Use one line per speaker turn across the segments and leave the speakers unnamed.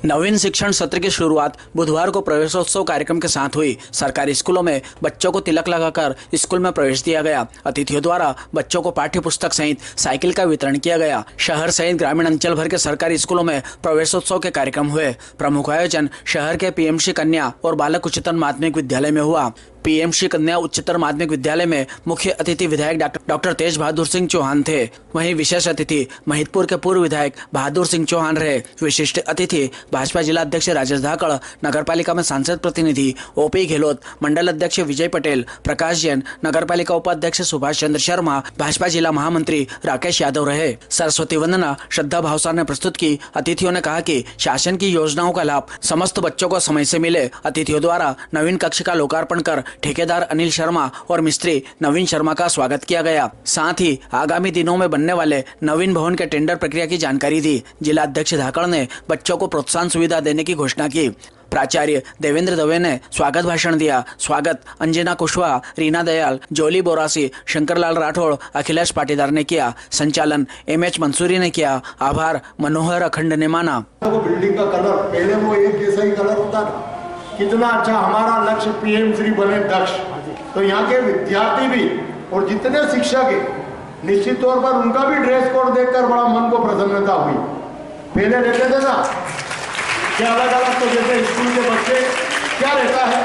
नवीन शिक्षण सत्र की शुरुआत बुधवार को प्रवेशोत्सव कार्यक्रम के साथ हुई। सरकारी स्कूलों में बच्चों को तिलक लगाकर स्कूल में प्रवेश दिया गया। अतिथियों द्वारा बच्चों को पाठ्य पुस्तक सहित साइकिल का वितरण किया गया। शहर सहित ग्रामीण अंचल भर के सरकारी स्कूलों में प्रवेशोत्सव के कार्यक्रम हुए। प्रमुख आयोजन शहर के पीएमसी कन्या और बालक उच्चतर माध्यमिक विद्यालय में हुआ। पीएमसी कन्या उच्चतर माध्यमिक विद्यालय में मुख्य अतिथि विधायक डॉक्टर तेज बहादुर सिंह चौहान थे। वहीं विशेष अतिथि महिदपुर के पूर्व विधायक बहादुर सिंह चौहान रहे। विशिष्ट अतिथि भाजपा जिला अध्यक्ष राजेश धाकड़, नगर पालिका में सांसद प्रतिनिधि ओपी गहलोत, मंडल अध्यक्ष विजय पटेल, प्रकाश जैन, नगर पालिका उपाध्यक्ष सुभाष चंद्र शर्मा, भाजपा जिला महामंत्री राकेश यादव रहे। सरस्वती वंदना श्रद्धा भावसार ने प्रस्तुत की। अतिथियों ने कहा कि शासन की योजनाओं का लाभ समस्त बच्चों को समय से मिले। अतिथियों द्वारा नवीन कक्ष का लोकार्पण कर ठेकेदार अनिल शर्मा और मिस्त्री नवीन शर्मा का स्वागत किया गया। साथ ही आगामी दिनों में बनने वाले नवीन भवन के टेंडर प्रक्रिया की जानकारी दी। जिला अध्यक्ष धाकड़ ने बच्चों को प्रोत्साहन सुविधा देने की घोषणा की। प्राचार्य देवेंद्र दवे ने स्वागत भाषण दिया। स्वागत अंजना कुशवाहा, रीना दयाल, जोली बोरासी, शंकरलाल राठौड़, अखिलेश पाटीदार ने किया। संचालन एमएच मंसूरी ने किया। आभार मनोहर अखंड ने माना।
बिल्डिंग का कलर पहले वो एक जैसा ही कलर होता था। कितना अच्छा हमारा लक्ष्य पीएम श्री बने दक्ष। तो यहाँ के विद्यार्थी भी और जितने शिक्षक हैं निश्चित तौर पर उनका भी ड्रेस कोड देखकर बड़ा मन को प्रसन्नता हुई। पहले रहते थे ना क्या अलग अलग, तो जैसे स्कूल के बच्चे क्या रहता है,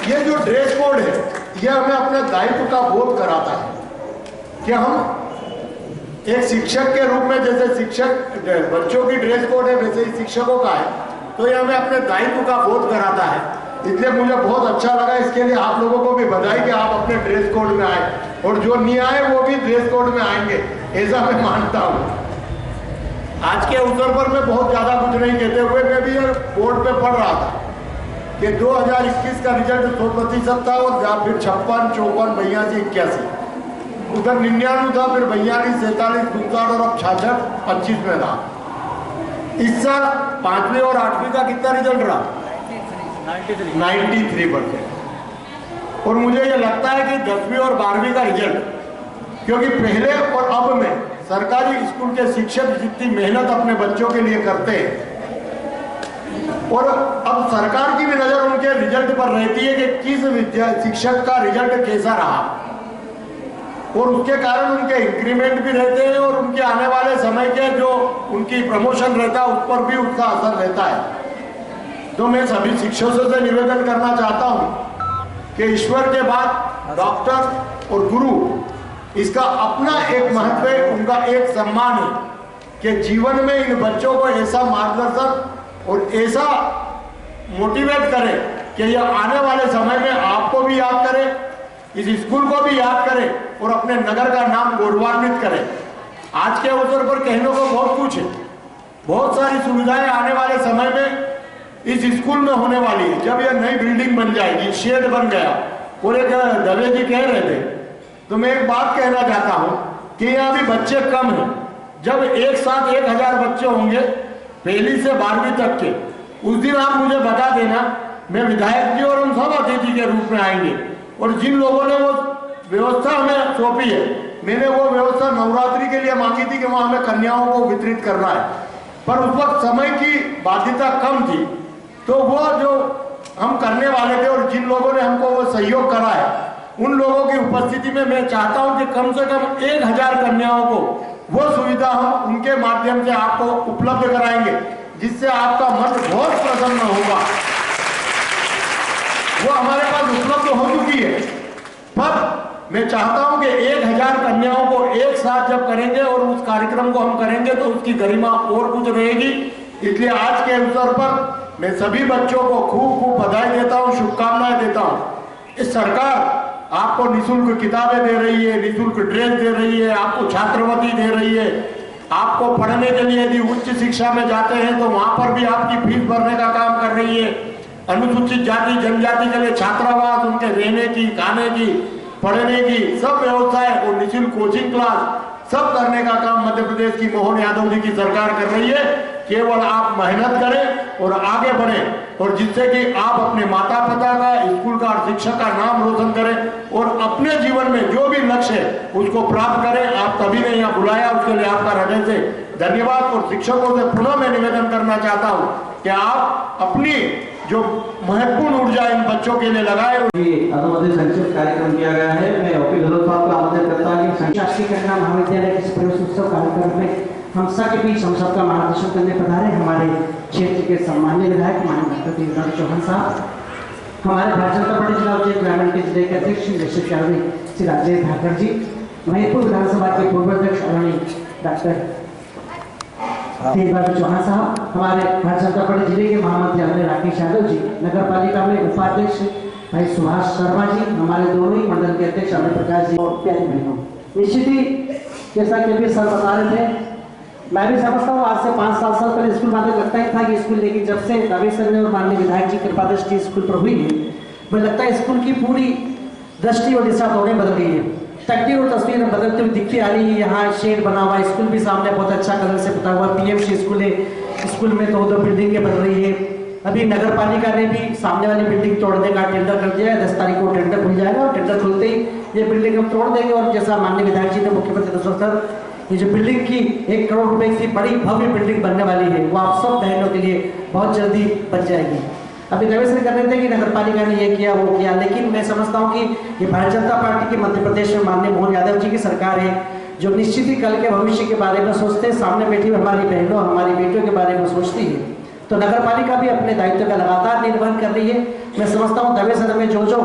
ये जो ड्रेस कोड है ये हमें अपने दायित्व का बोध कराता है कि हम एक शिक्षक के रूप में, जैसे शिक्षक बच्चों की ड्रेस कोड है वैसे ही शिक्षकों का है, तो ये हमें अपने दायित्व का बोध कराता है। इसलिए मुझे बहुत अच्छा लगा। इसके लिए आप लोगों को भी बधाई कि आप अपने ड्रेस कोड में आए, और जो नहीं आए वो भी ड्रेस कोड में आएंगे, ऐसा मैं मानता हूँ। आज के अवसर पर मैं बहुत ज्यादा कुछ नहीं कहते हुए, मैं भी बोर्ड पे पढ़ रहा था कि 2021 का रिजल्ट 100% था, और फिर 56, 54, 82, 81, उधर 99 था, फिर 42, 47, 59 और अब 66, 25 में था। इस साल 5वीं और 8वीं का कितना रिजल्ट रहा? 93%। और मुझे ये लगता है कि 10वीं और 12वीं का रिजल्ट, क्योंकि पहले और अब में सरकारी स्कूल के शिक्षक जितनी मेहनत अपने बच्चों के लिए करते हैं, और अब सरकार की भी नजर उनके रिजल्ट पर रहती है कि किस शिक्षक का रिजल्ट कैसा रहा, और उसके कारण उनके इंक्रीमेंट भी रहते हैं, और उनके आने वाले समय के जो उनकी प्रमोशन रहता है उस पर भी उसका असर रहता है। तो मैं सभी शिक्षकों से निवेदन करना चाहता हूं कि ईश्वर के बाद डॉक्टर और गुरु, इसका अपना एक महत्व है, उनका एक सम्मान है कि जीवन में इन बच्चों को ऐसा मार्गदर्शन और ऐसा मोटिवेट करें कि यह आने वाले समय में आपको भी याद करें, इस स्कूल को भी याद करें और अपने नगर का नाम गौरवान्वित करें। आज के अवसर पर कहने को बहुत कुछ है, बहुत सारी सुविधाएं आने वाले समय में इस स्कूल में होने वाली है। जब यह नई बिल्डिंग बन जाएगी, शेड बन गया, और एक दवे जी कह रहे थे, तो मैं एक बात कहना चाहता हूं कि यहाँ भी बच्चे कम हैं। जब एक साथ 1000 बच्चे होंगे पहली से 12वीं तक के, उस दिन आप मुझे बता देना, मैं विधायक जी और हम सब अतिथि के रूप में आएंगे। और जिन लोगों ने वो व्यवस्था हमें सौंपी है, मैंने वो व्यवस्था नवरात्रि के लिए मांगी थी कि वहां हमें कन्याओं को वितरित करना है, पर उस वक्त समय की बाध्यता कम थी, तो वो जो हम करने वाले थे, और जिन लोगों ने हमको वो सहयोग करा है, उन लोगों की उपस्थिति में मैं चाहता हूं कि कम से कम 1000 कन्याओं को वो सुविधा हम उनके माध्यम से आपको उपलब्ध कराएंगे, जिससे आपका मन बहुत प्रसन्न होगा। वो हमारे पास उपलब्ध हो चुकी है, पर मैं चाहता हूं कि 1000 कन्याओं को एक साथ जब करेंगे और उस कार्यक्रम को हम करेंगे तो उसकी गरिमा और कुछ रहेगी। इसलिए आज के अवसर पर मैं सभी बच्चों को खूब खूब बधाई देता हूं, शुभकामनाएं देता हूं। इस सरकार आपको निःशुल्क किताबें दे रही है, निःशुल्क ड्रेस दे रही है, आपको छात्रवृत्ति दे रही है, आपको पढ़ने के लिए यदि उच्च शिक्षा में जाते हैं तो वहां पर भी आपकी फीस भरने का काम कर रही है। अनुसूचित जाति जनजाति के लिए छात्रावास, उनके रहने की, खाने की, पढ़ने की सब व्यवस्थाएं और निःशुल्क कोचिंग क्लास सब करने का काम मध्य प्रदेश की मोहन यादव जी की सरकार कर रही है। केवल आप मेहनत करें और आगे बढ़ें, और जिससे कि आप अपने माता पिता का, स्कूल का और शिक्षक का नाम रोशन करें, और अपने जीवन में जो भी लक्ष्य है उसको प्राप्त करें। आप तभी ने यहाँ बुलाया, उसके लिए आपका हृदय से धन्यवाद। और शिक्षकों से पुनः मैं निवेदन करना चाहता हूँ कि आप अपनी जो महत्वपूर्ण ऊर्जा इन बच्चों के लिए लगाए।
अनुमोदित संक्षिप्त कार्यक्रम किया गया है। मैं ओपी गहलोत साहब को आमंत्रित करता हूं कि शासकीय कन्या महाविद्यालय के प्रवेशोत्सव कार्यक्रम में हम सबके बीच हम सबका मार्गदर्शन करने पधारे हमारे क्षेत्र के सम्मानीय विधायक माननीय डॉक्टर देवराज चौहान साहब, हमारे भारतीय जनता पार्टी चुनाव क्षेत्र ग्रामीण के जिले के अध्यक्ष श्री राजेश ठाकर जी, महिपुर विधानसभा के पूर्व अध्यक्ष आदरणीय डॉक्टर देवराज चौहान साहब, हमारे भारतीय जनता पार्टी जिले के महामंत्री आदरणीय राकेश यादव जी, नगर पालिका में उपाध्यक्ष भाई सुभाष शर्मा जी, हमारे दोनों ही मंडल के अध्यक्ष अमित प्रकाश जी और प्यारी बहनों, निश्चित ही जैसा कि अभी सर बता रहे थे, मैं भी समझता हूँ आज से 5 साल पहले स्कूल मात्र लगता ही था कि स्कूल, लेकिन जब से रवि सर ने और माननीय विधायक जी कृपा दृष्टि स्कूल पर हुई है, मुझे लगता है स्कूल की पूरी दृष्टि और दिशा दोनों बदल गई है। तकदीर और तस्वीर बदलती हुई दिखती आ रही है। यहाँ शेड बना हुआ स्कूल भी सामने बहुत अच्छा कलर से पुता हुआ पीएमसी स्कूल है। स्कूल में तो 2 बिल्डिंगें बन रही है। अभी नगर पालिका ने भी सामने वाली बिल्डिंग तोड़ने का टेंडर कर दिया है। 10 तारीख को टेंडर खुल जाएगा और टेंडर खुलते ही ये बिल्डिंग हम तोड़ देंगे और जैसा माननीय विधायक जी ने मुख्यमंत्री सर ये जो बिल्डिंग की 1 करोड़ रुपए की बड़ी भव्य बिल्डिंग बनने वाली है वो आप सब बहनों के लिए बहुत जल्दी बन जाएगी। अभी निवेदन कर रहे थे कि नगर पालिका ने ये किया वो किया, लेकिन मैं समझता हूँ कि ये भारतीय जनता पार्टी की मध्य प्रदेश में माननीय मोहन यादव जी की सरकार है जो निश्चित ही कल के भविष्य के बारे में सोचते हैं। सामने बैठी हुई हमारी बहनों हमारी बेटियों के बारे में सोचती है, तो नगर पालिका भी अपने दायित्व का लगातार निर्वहन कर रही है। मैं समझता हूँ दवे सदन में जो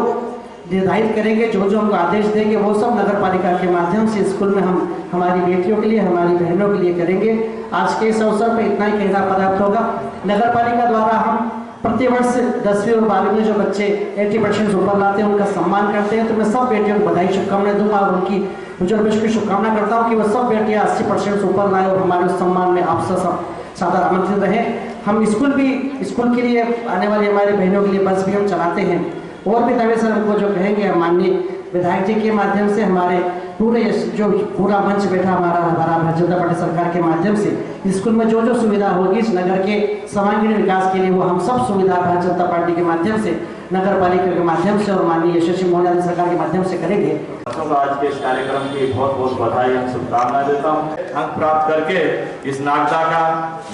निर्धारित करेंगे, जो हमको आदेश देंगे वो सब नगर पालिका के माध्यम से स्कूल में हम हमारी बेटियों के लिए हमारी बहनों के लिए करेंगे। आज के इस अवसर पर इतना ही कहना पर्याप्त होगा। नगर पालिका द्वारा हम प्रतिवर्ष 10वीं और 12वीं में जो बच्चे 80% ऊपर लाते हैं उनका सम्मान करते हैं, तो मैं सब बेटियों को बधाई शुभकामनाएं दूंगा और उनकी उज्जवल भविष्य की शुभकामना करता हूँ कि वह सब बेटियां 80% ऊपर लाए और हमारे उस सम्मान में आप सब सादर आमंत्रित रहे। हम स्कूल के लिए आने वाली हमारे बहनों के लिए बस भी हम चलाते हैं और भी दवे सर हमको जो कहेंगे माननीय विधायक जी के माध्यम से हमारे पूरे जो पूरा मंच बैठा हमारा भारतीय जनता पार्टी सरकार के माध्यम से स्कूल में जो सुविधा होगी इस नगर के सर्वांगीण विकास के लिए वो हम सब सुविधा भारतीय जनता पार्टी के माध्यम से नगर पालिका के माध्यम से और माननीय यशस्वी मोहन यादव सरकार के माध्यम से करेंगे।
आज के इस कार्यक्रम की बहुत बहुत बधाई और शुभकामनाएं देता हूँ। अंक प्राप्त करके इस नागदा का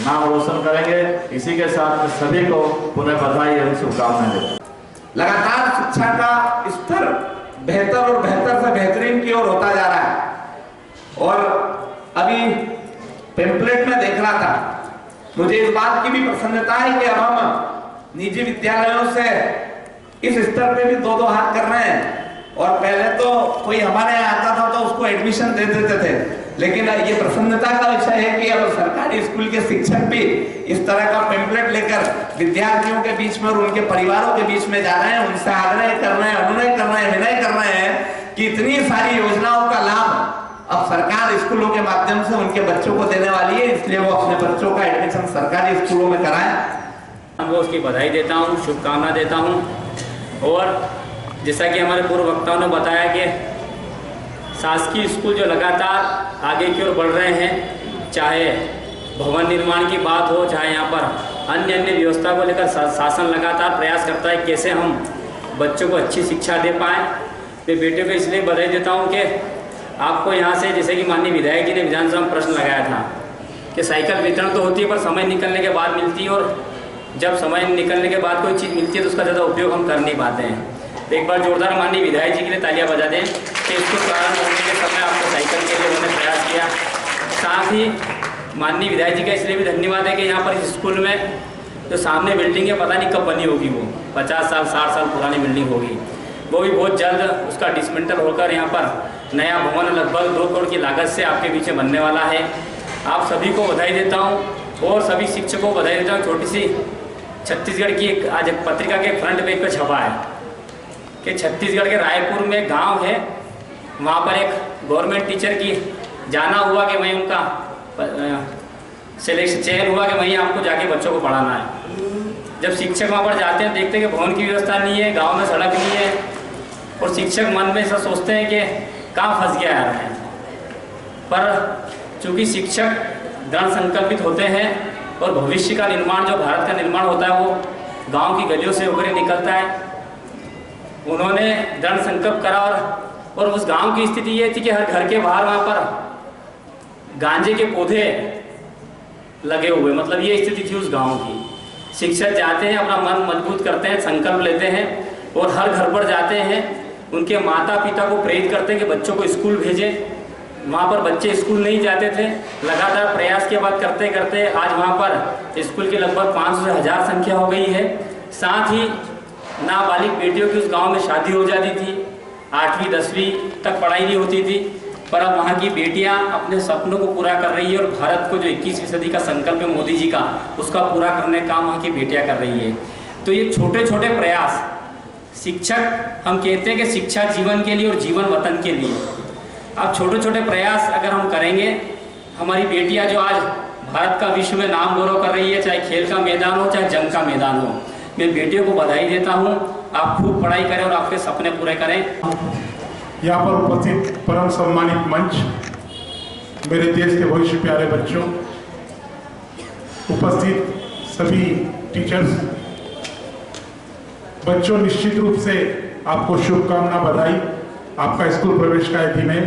नाम रोशन करेंगे, इसी के साथ सभी को पुनः बधाई और शुभकामनाएं देता हूँ।
लगातार शिक्षा का स्तर बेहतर और बेहतर से बेहतरीन की ओर होता जा रहा है और अभी पेम्पलेट में देख रहा था, मुझे इस बात की भी प्रसन्नता है कि अब हम निजी विद्यालयों से इस स्तर पे भी 2-2 हाथ कर रहे हैं। और पहले तो कोई हमारे यहाँ आता था तो उसको एडमिशन दे देते थे, लेकिन ये प्रसन्नता का विषय है कि अब सरकारी स्कूल के शिक्षक भी इस तरह का पेम्पलेट लेकर विद्यार्थियों के बीच में और उनके परिवारों के बीच में जा रहे हैं, उनसे आग्रह कर रहे हैं, अनुनय कर रहे हैं, विनय कर रहे हैं कि इतनी सारी योजनाओं का लाभ अब सरकार स्कूलों के माध्यम से उनके बच्चों को देने वाली है, इसलिए वो अपने बच्चों का एडमिशन सरकारी स्कूलों में कराएं।
मैं उसकी बधाई देता हूँ, शुभकामना देता हूँ। और जैसा कि हमारे पूर्व वक्ताओं ने बताया कि शासकीय स्कूल जो लगातार आगे की ओर बढ़ रहे हैं, चाहे भवन निर्माण की बात हो, चाहे यहाँ पर अन्य व्यवस्था को लेकर शासन लगातार प्रयास करता है कैसे हम बच्चों को अच्छी शिक्षा दे पाएँ। मैं बेटियों को इसलिए बधाई देता हूँ कि आपको यहाँ से, जैसे कि माननीय विधायक जी ने विधानसभा में प्रश्न लगाया था कि साइकिल वितरण तो होती है पर समय निकलने के बाद मिलती है, और जब समय निकलने के बाद कोई चीज़ मिलती है तो उसका ज़्यादा उपयोग हम कर नहीं पाते हैं। तो एक बार जोरदार माननीय विधायक जी के लिए तालियां बजा दें कि इसको प्रारंभ होने के समय आपको साइकिल के लिए उन्होंने प्रयास किया। साथ ही माननीय विधायक जी का इसलिए भी धन्यवाद है कि यहाँ पर इस स्कूल में जो सामने बिल्डिंग है पता नहीं कब बनी होगी, वो 50 साल 60 साल पुरानी बिल्डिंग होगी, वो भी बहुत जल्द उसका डिसमेंटल होकर यहाँ पर नया भवन लगभग 2 करोड़ की लागत से आपके पीछे बनने वाला है। आप सभी को बधाई देता हूँ और सभी शिक्षकों को बधाई देता हूँ। छोटी सी छत्तीसगढ़ की एक आज पत्रिका के फ्रंट पेज पर छपा है कि छत्तीसगढ़ के रायपुर में गांव है, वहाँ पर एक गवर्नमेंट टीचर की जाना हुआ कि वहीं उनका सिलेक्शन चयन हुआ कि वहीं आपको जाके बच्चों को पढ़ाना है। जब शिक्षक वहाँ पर जाते हैं देखते हैं कि भवन की व्यवस्था नहीं है, गांव में सड़क नहीं है, और शिक्षक मन में ऐसा सोचते हैं कि कहाँ फंस गया यार है। पर चूँकि शिक्षक दृढ़ संकल्पित होते हैं और भविष्य का निर्माण, जो भारत का निर्माण होता है वो गांव की गलियों से होकर निकलता है। उन्होंने दृढ़ संकल्प करा और उस गांव की स्थिति ये थी कि हर घर के बाहर वहाँ पर गांजे के पौधे लगे हुए, मतलब ये स्थिति थी उस गांव की। शिक्षक जाते हैं, अपना मन मजबूत करते हैं, संकल्प लेते हैं और हर घर पर जाते हैं, उनके माता पिता को प्रेरित करते हैं कि बच्चों को स्कूल भेजें। वहाँ पर बच्चे स्कूल नहीं जाते थे, लगातार प्रयास के बाद करते करते आज वहाँ पर स्कूल की लगभग 500 से 1000 संख्या हो गई है। साथ ही नाबालिग बेटियों की उस गांव में शादी हो जाती थी, 8वीं 10वीं तक पढ़ाई नहीं होती थी, पर अब वहाँ की बेटियाँ अपने सपनों को पूरा कर रही है और भारत को जो 21वीं सदी का संकल्प है मोदी जी का, उसका पूरा करने का काम वहाँ की बेटियाँ कर रही है। तो ये छोटे छोटे प्रयास, शिक्षक हम कहते हैं कि शिक्षा जीवन के लिए और जीवन वतन के लिए। अब छोटे छोटे प्रयास अगर हम करेंगे, हमारी बेटियां जो आज भारत का विश्व में नाम गौरव कर रही है, चाहे खेल का मैदान हो चाहे जंग का मैदान हो, मैं बेटियों को बधाई देता हूं। आप खूब पढ़ाई करें और आपके सपने पूरे करें।
यहाँ पर उपस्थित परम सम्मानित मंच, मेरे देश के भविष्य प्यारे बच्चों, उपस्थित सभी टीचर्स, बच्चों, निश्चित रूप से आपको शुभकामना, बधाई। आपका स्कूल प्रवेश का दिन है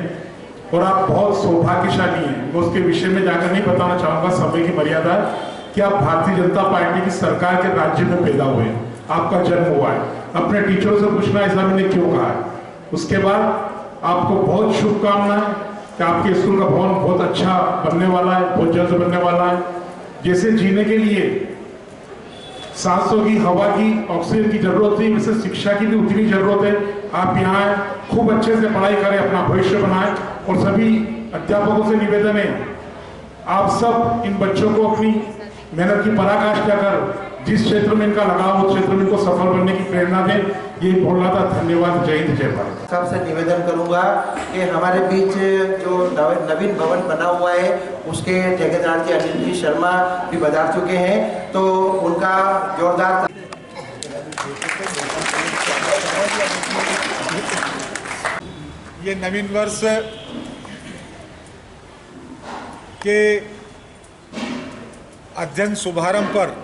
और आप बहुत सौभाग्यशाली हैं। मैं उसके विषय में जाकर नहीं बताना चाहूँगा, समय की मर्यादा, कि आप भारतीय जनता पार्टी की सरकार के राज्य में पैदा हुए, आपका जन्म हुआ है। अपने टीचरों से पूछना ऐसा मैंने क्यों कहा है। उसके बाद आपको बहुत शुभकामनाएं कि आपके स्कूल का भवन बहुत अच्छा बनने वाला है, बहुत जल्द बनने वाला है। जैसे जीने के लिए सांसों की, हवा की, ऑक्सीजन की जरूरत है, वैसे शिक्षा की भी उतनी जरूरत है। आप यहाँ खूब अच्छे से पढ़ाई करें, अपना भविष्य बनाएं। और सभी अध्यापकों से निवेदन है, आप सब इन बच्चों को अपनी मेहनत की पराकाष्ठा कर जिस क्षेत्र में इनका लगाव, उस क्षेत्र में इनको सफल बनने की प्रेरणा दें। ये बोल रहा था। धन्यवाद। जय हिंद, जय भारत।
सबसे निवेदन करूंगा कि हमारे बीच जो नवीन भवन बना हुआ है उसके ठेकेदार जी अनिल जी शर्मा भी बता चुके हैं, तो उनका जोरदार
ये नवीन वर्ष के अध्ययन शुभारंभ पर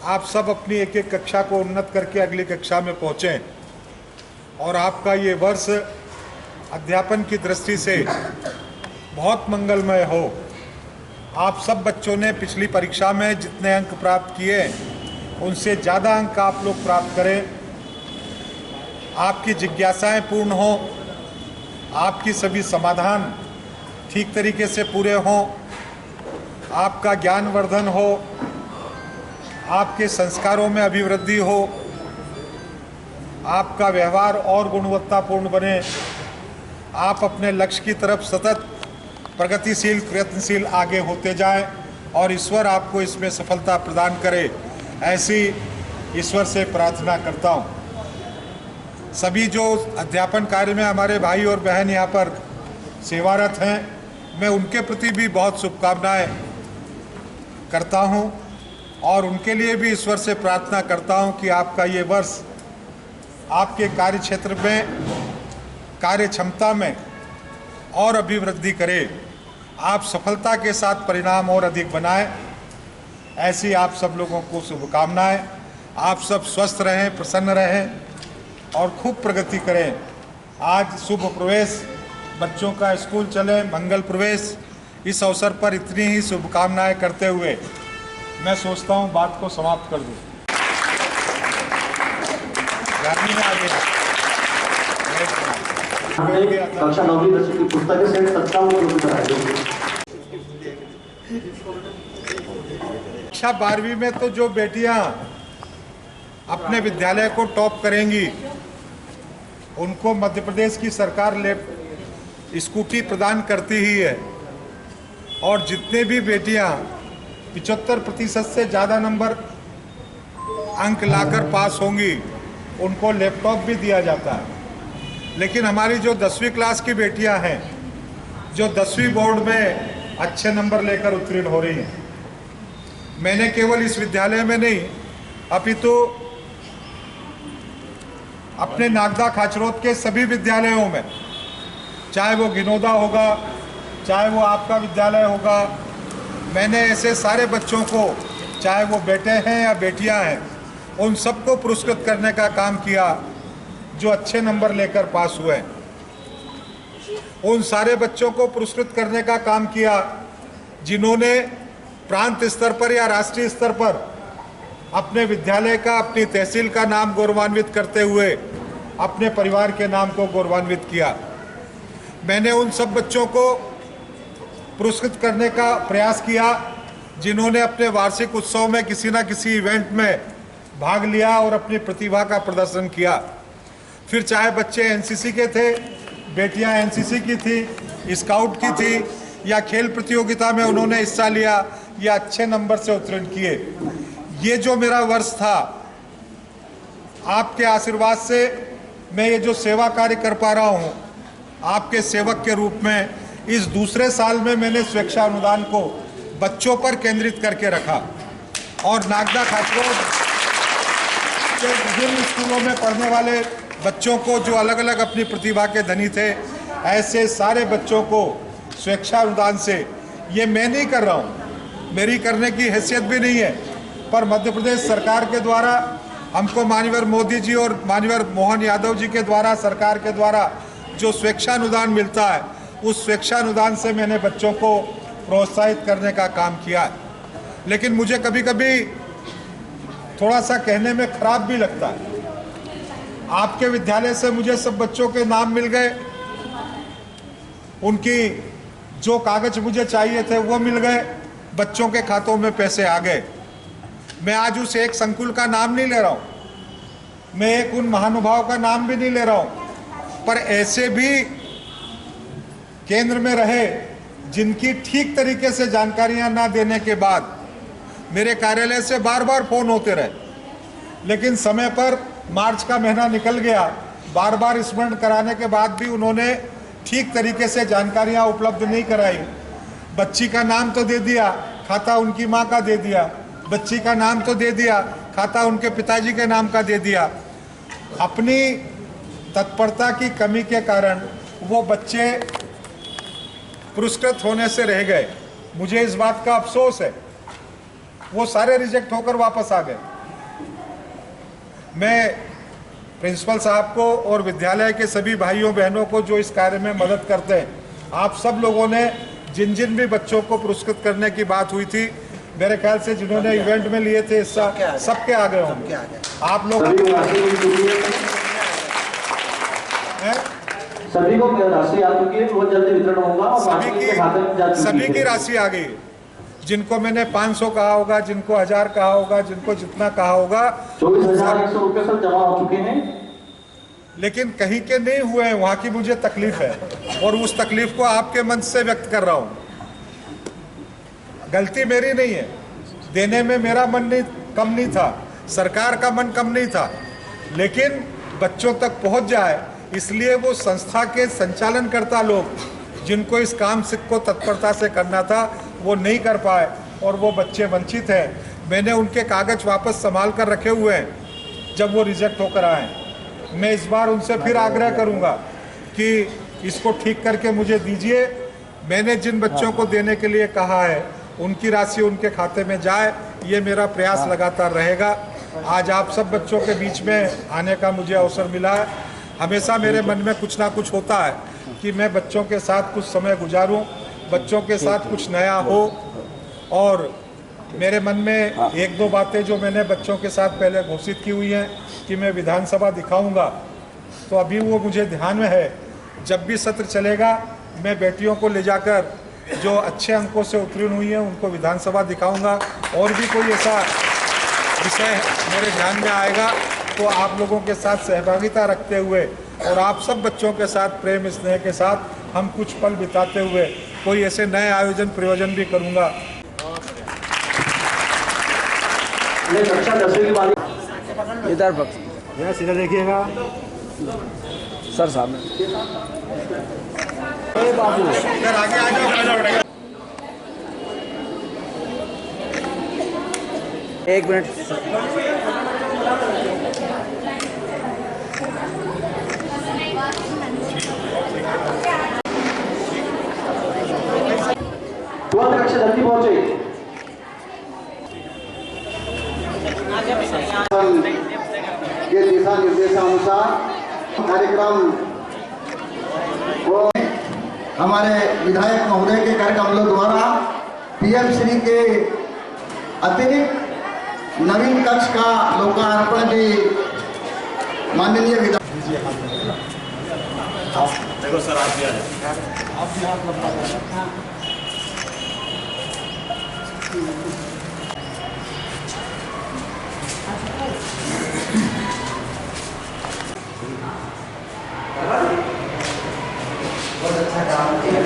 आप सब अपनी एक एक कक्षा को उन्नत करके अगली कक्षा में पहुँचें और आपका ये वर्ष अध्यापन की दृष्टि से बहुत मंगलमय हो। आप सब बच्चों ने पिछली परीक्षा में जितने अंक प्राप्त किए उनसे ज़्यादा अंक आप लोग प्राप्त करें, आपकी जिज्ञासाएं पूर्ण हों, आपकी सभी समाधान ठीक तरीके से पूरे हों, आपका ज्ञानवर्धन हो, आपके संस्कारों में अभिवृद्धि हो, आपका व्यवहार और गुणवत्तापूर्ण बने, आप अपने लक्ष्य की तरफ सतत प्रगतिशील, प्रयत्नशील आगे होते जाएं और ईश्वर आपको इसमें सफलता प्रदान करे, ऐसी ईश्वर से प्रार्थना करता हूं। सभी जो अध्यापन कार्य में हमारे भाई और बहन यहाँ पर सेवारत हैं, मैं उनके प्रति भी बहुत शुभकामनाएं करता हूं और उनके लिए भी ईश्वर से प्रार्थना करता हूं कि आपका ये वर्ष आपके कार्य क्षेत्र में, कार्य क्षमता में और अभिवृद्धि करे, आप सफलता के साथ परिणाम और अधिक बनाएं, ऐसी आप सब लोगों को शुभकामनाएं। आप सब स्वस्थ रहें, प्रसन्न रहें और खूब प्रगति करें। आज शुभ प्रवेश बच्चों का स्कूल चले, मंगल प्रवेश। इस अवसर पर इतनी ही शुभकामनाएं करते हुए मैं सोचता हूं बात को समाप्त कर दूं।
कक्षा 9वीं 10वीं की पुस्तकें सेट 57 कराई।
कक्षा 12वीं में तो जो बेटियां अपने विद्यालय को टॉप करेंगी उनको मध्य प्रदेश की सरकार स्कूटी प्रदान करती ही है और जितने भी बेटियां 75% से ज़्यादा नंबर अंक लाकर पास होंगी उनको लैपटॉप भी दिया जाता है। लेकिन हमारी जो 10वीं क्लास की बेटियां हैं, जो 10वीं बोर्ड में अच्छे नंबर लेकर उत्तीर्ण हो रही हैं, मैंने केवल इस विद्यालय में नहीं अपितु अपने नागदा खाचरोद के सभी विद्यालयों में, चाहे वो गिनोदा होगा, चाहे वो आपका विद्यालय होगा, मैंने ऐसे सारे बच्चों को, चाहे वो बेटे हैं या बेटियां हैं, उन सबको पुरस्कृत करने का काम किया जो अच्छे नंबर लेकर पास हुए। उन सारे बच्चों को पुरस्कृत करने का काम किया जिन्होंने प्रांत स्तर पर या राष्ट्रीय स्तर पर अपने विद्यालय का, अपनी तहसील का नाम गौरवान्वित करते हुए अपने परिवार के नाम को गौरवान्वित किया। मैंने उन सब बच्चों को पुरस्कृत करने का प्रयास किया जिन्होंने अपने वार्षिक उत्सव में किसी न किसी इवेंट में भाग लिया और अपनी प्रतिभा का प्रदर्शन किया। फिर चाहे बच्चे एनसीसी के थे, बेटियां एनसीसी की थी, स्काउट की थी, या खेल प्रतियोगिता में उन्होंने हिस्सा लिया या अच्छे नंबर से उत्तीर्ण किए। ये जो मेरा वर्ष था, आपके आशीर्वाद से मैं ये जो सेवा कार्य कर पा रहा हूँ, आपके सेवक के रूप में इस दूसरे साल में मैंने स्वेच्छा अनुदान को बच्चों पर केंद्रित करके रखा और नागदा खासकोट के विभिन्न स्कूलों में पढ़ने वाले बच्चों को जो अलग अलग अपनी प्रतिभा के धनी थे, ऐसे सारे बच्चों को स्वेच्छा अनुदान से, ये मैं नहीं कर रहा हूँ, मेरी करने की हैसियत भी नहीं है, पर मध्य प्रदेश सरकार के द्वारा हमको माननीय मोदी जी और माननीय मोहन यादव जी के द्वारा, सरकार के द्वारा जो स्वेच्छा अनुदान मिलता है, उस स्वेच्छा अनुदान से मैंने बच्चों को प्रोत्साहित करने का काम किया है। लेकिन मुझे कभी कभी थोड़ा सा कहने में खराब भी लगता है। आपके विद्यालय से मुझे सब बच्चों के नाम मिल गए, उनकी जो कागज मुझे चाहिए थे वो मिल गए, बच्चों के खातों में पैसे आ गए। मैं आज उस एक संकुल का नाम नहीं ले रहा हूँ, मैं एक उन महानुभाव का नाम भी नहीं ले रहा हूँ, पर ऐसे भी केंद्र में रहे जिनकी ठीक तरीके से जानकारियां ना देने के बाद मेरे कार्यालय से बार बार फोन होते रहे, लेकिन समय पर मार्च का महीना निकल गया, बार बार स्मरण कराने के बाद भी उन्होंने ठीक तरीके से जानकारियां उपलब्ध नहीं कराई। बच्ची का नाम तो दे दिया, खाता उनकी मां का दे दिया, बच्ची का नाम तो दे दिया, खाता उनके पिताजी के नाम का दे दिया। अपनी तत्परता की कमी के कारण वो बच्चे पुरस्कृत होने से रह गए। मुझे इस बात का अफसोस है, वो सारे रिजेक्ट होकर वापस आ गए। मैं प्रिंसिपल साहब को और विद्यालय के सभी भाइयों बहनों को जो इस कार्य में मदद करते हैं, आप सब लोगों ने जिन जिन भी बच्चों को पुरस्कृत करने की बात हुई थी, मेरे ख्याल से जिन्होंने इवेंट में लिए थे हिस्सा, सबके आ गए होंगे। आप लोग
सभी को राशि आ चुकी है, बहुत जल्दी वितरण होगा और
सभी की राशि आ गई। जिनको मैंने 500 कहा होगा, जिनको 1000 कहा होगा, जिनको जितना कहा होगा,
24,100 रुपये सब जमा हो चुके हैं।
लेकिन कहीं के नहीं हुए हैं, वहाँ की मुझे तकलीफ है और उस तकलीफ को आपके मन से व्यक्त कर रहा हूँ। गलती मेरी नहीं है, देने में मेरा मन नहीं कम नहीं था, सरकार का मन कम नहीं था, लेकिन बच्चों तक पहुँच जाए इसलिए वो संस्था के संचालनकर्ता लोग जिनको इस काम को तत्परता से करना था वो नहीं कर पाए और वो बच्चे वंचित हैं। मैंने उनके कागज वापस संभाल कर रखे हुए हैं जब वो रिजेक्ट होकर आए। मैं इस बार उनसे फिर आग्रह करूंगा कि इसको ठीक करके मुझे दीजिए। मैंने जिन बच्चों को देने के लिए कहा है उनकी राशि उनके खाते में जाए, ये मेरा प्रयास लगातार रहेगा। आज आप सब बच्चों के बीच में आने का मुझे अवसर मिला है। हमेशा मेरे मन में कुछ ना कुछ होता है कि मैं बच्चों के साथ कुछ समय गुजारूं, बच्चों के साथ कुछ नया हो, और मेरे मन में एक दो बातें जो मैंने बच्चों के साथ पहले घोषित की हुई हैं कि मैं विधानसभा दिखाऊंगा, तो अभी वो मुझे ध्यान में है। जब भी सत्र चलेगा मैं बेटियों को ले जाकर जो अच्छे अंकों से उत्तीर्ण हुई हैं उनको विधानसभा दिखाऊंगा, और भी कोई ऐसा विषय मेरे ध्यान में आएगा तो आप लोगों के साथ सहभागिता रखते हुए और आप सब बच्चों के साथ प्रेम स्नेह के साथ हम कुछ पल बिताते हुए कोई ऐसे नए आयोजन प्रयोजन भी करूंगा।
इधर पक्ष
सीधा देखिएगा
सर सामने।
सर आगे आ जाओ।
एक मिनट।
तुरंत कक्षा जल्दी पहुंचे।
के दिशा निर्देशानुसार कार्यक्रम को हमारे विधायक महोदय के कार्यक्रमों द्वारा पीएम श्री के अतिरिक्त नवीन कक्ष का लोकार्पण भी माननीय विधायक
देखो सर आप भी आ जाए।
बहुत अच्छा काम किया।